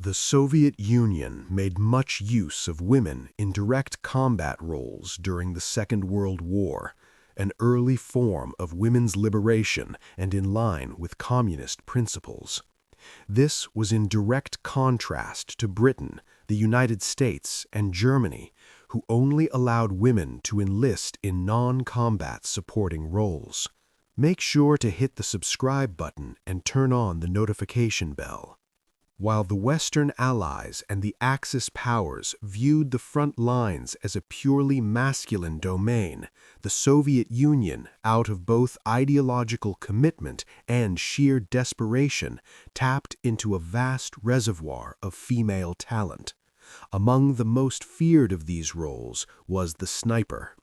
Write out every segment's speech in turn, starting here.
The Soviet Union made much use of women in direct combat roles during the Second World War, an early form of women's liberation and in line with communist principles. This was in direct contrast to Britain, the United States, and Germany, who only allowed women to enlist in non-combat supporting roles. Make sure to hit the subscribe button and turn on the notification bell. While the Western Allies and the Axis powers viewed the front lines as a purely masculine domain, the Soviet Union, out of both ideological commitment and sheer desperation, tapped into a vast reservoir of female talent. Among the most feared of these roles was the sniper.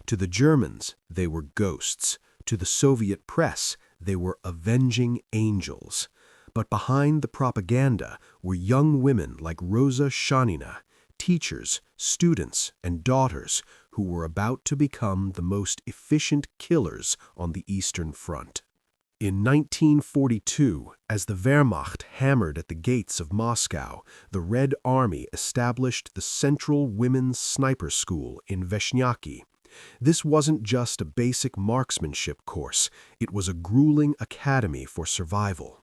To the Germans, they were ghosts. To the Soviet press, they were avenging angels. But behind the propaganda were young women like Roza Shanina, teachers, students, and daughters who were about to become the most efficient killers on the Eastern Front. In 1942, as the Wehrmacht hammered at the gates of Moscow, the Red Army established the Central Women's Sniper School in Veshnyaky. This wasn't just a basic marksmanship course, it was a grueling academy for survival.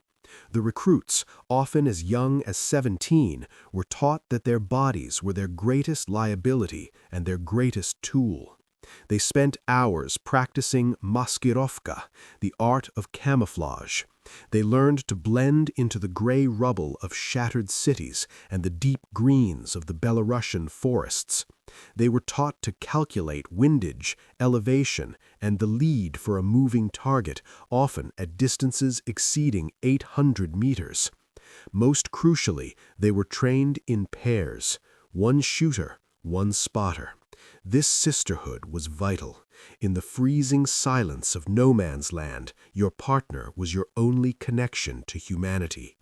The recruits, often as young as 17, were taught that their bodies were their greatest liability and their greatest tool. They spent hours practicing Maskirovka, the art of camouflage. They learned to blend into the gray rubble of shattered cities and the deep greens of the Belarusian forests. They were taught to calculate windage, elevation, and the lead for a moving target, often at distances exceeding 800 meters. Most crucially, they were trained in pairs, one shooter, one spotter. This sisterhood was vital. In the freezing silence of no man's land, your partner was your only connection to humanity.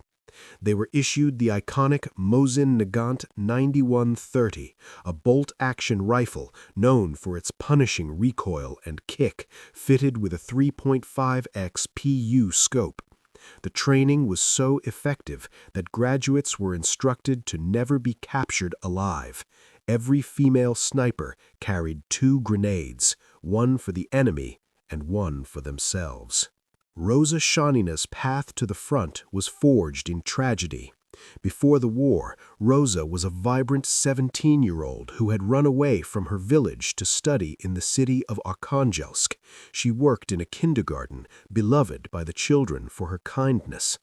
They were issued the iconic Mosin-Nagant 9130, a bolt-action rifle known for its punishing recoil and kick, fitted with a 3.5x PU scope. The training was so effective that graduates were instructed to never be captured alive. Every female sniper carried 2 grenades, one for the enemy and one for themselves. Roza Shanina's path to the front was forged in tragedy. Before the war, Roza was a vibrant 17-year-old who had run away from her village to study in the city of Arkhangelsk. She worked in a kindergarten, beloved by the children for her kindness.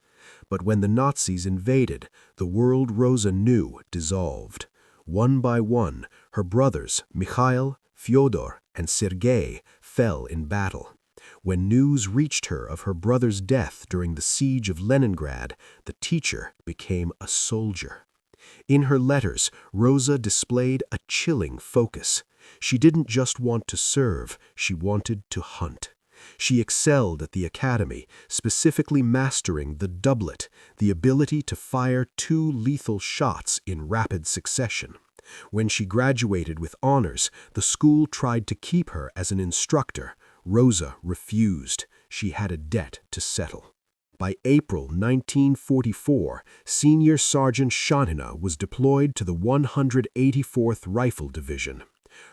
But when the Nazis invaded, the world Roza knew dissolved. One by one, her brothers, Mikhail, Fyodor, and Sergei, fell in battle. When news reached her of her brother's death during the siege of Leningrad, the teacher became a soldier. In her letters, Roza displayed a chilling focus. She didn't just want to serve, she wanted to hunt. She excelled at the academy, specifically mastering the doublet, the ability to fire 2 lethal shots in rapid succession. When she graduated with honors, the school tried to keep her as an instructor. Roza refused. She had a debt to settle. By April 1944, Senior Sergeant Shanina was deployed to the 184th Rifle Division.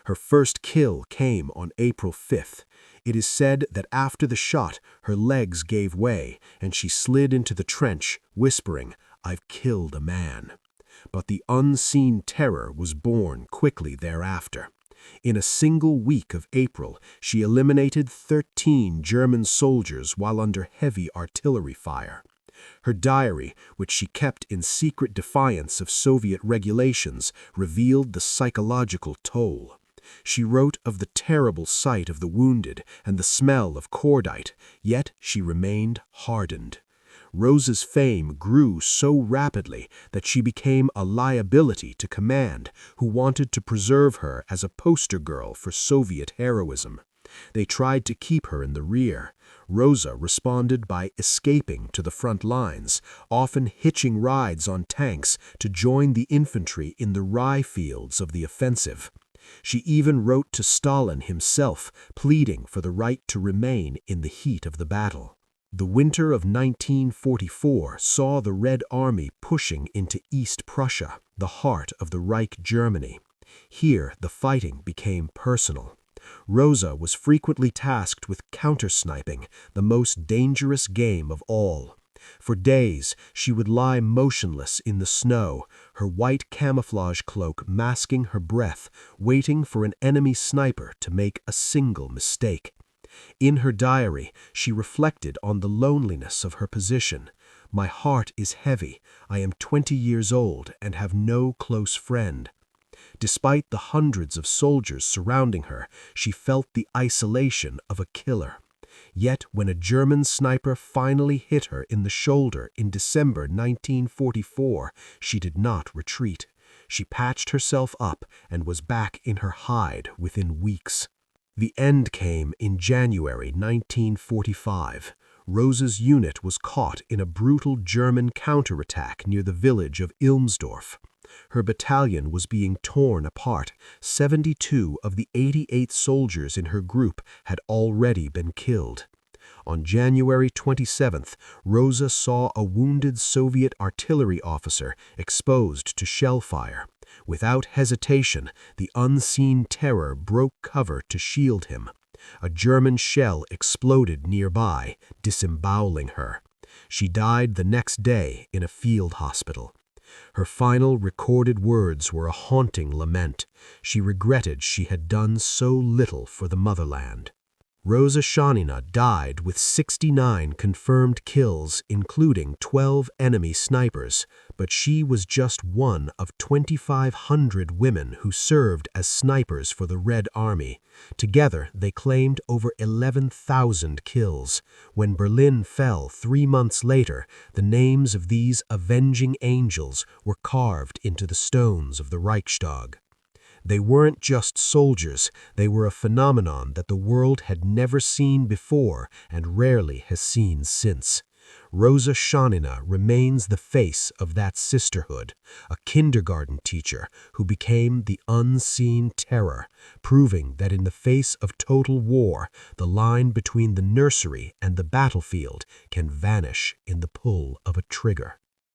Her first kill came on April 5th. It is said that after the shot, her legs gave way and she slid into the trench, whispering, "I've killed a man." But the unseen terror was born quickly thereafter. In a single week of April, she eliminated 13 German soldiers while under heavy artillery fire. Her diary, which she kept in secret defiance of Soviet regulations, revealed the psychological toll. She wrote of the terrible sight of the wounded and the smell of cordite, yet she remained hardened. Roza's fame grew so rapidly that she became a liability to command, who wanted to preserve her as a poster girl for Soviet heroism. They tried to keep her in the rear. Roza responded by escaping to the front lines, often hitching rides on tanks to join the infantry in the rye fields of the offensive. She even wrote to Stalin himself, pleading for the right to remain in the heat of the battle. The winter of 1944 saw the Red Army pushing into East Prussia, the heart of the Reich Germany. Here, the fighting became personal. Roza was frequently tasked with counter-sniping, the most dangerous game of all. For days, she would lie motionless in the snow, her white camouflage cloak masking her breath, waiting for an enemy sniper to make a single mistake. In her diary, she reflected on the loneliness of her position. "My heart is heavy. I am 20 years old and have no close friend." Despite the hundreds of soldiers surrounding her, she felt the isolation of a killer. Yet when a German sniper finally hit her in the shoulder in December 1944, she did not retreat. She patched herself up and was back in her hide within weeks. The end came in January 1945. Roza's unit was caught in a brutal German counterattack near the village of Ilmsdorf. Her battalion was being torn apart. 72 of the 88 soldiers in her group had already been killed. On January 27th, Roza saw a wounded Soviet artillery officer exposed to shell fire. Without hesitation, the unseen terror broke cover to shield him. A German shell exploded nearby, disemboweling her. She died the next day in a field hospital. Her final recorded words were a haunting lament. She regretted she had done so little for the motherland. Roza Shanina died with 69 confirmed kills, including 12 enemy snipers, but she was just one of 2,500 women who served as snipers for the Red Army. Together, they claimed over 11,000 kills. When Berlin fell 3 months later, the names of these avenging angels were carved into the stones of the Reichstag. They weren't just soldiers, they were a phenomenon that the world had never seen before and rarely has seen since. Roza Shanina remains the face of that sisterhood, a kindergarten teacher who became the unseen terror, proving that in the face of total war, the line between the nursery and the battlefield can vanish in the pull of a trigger.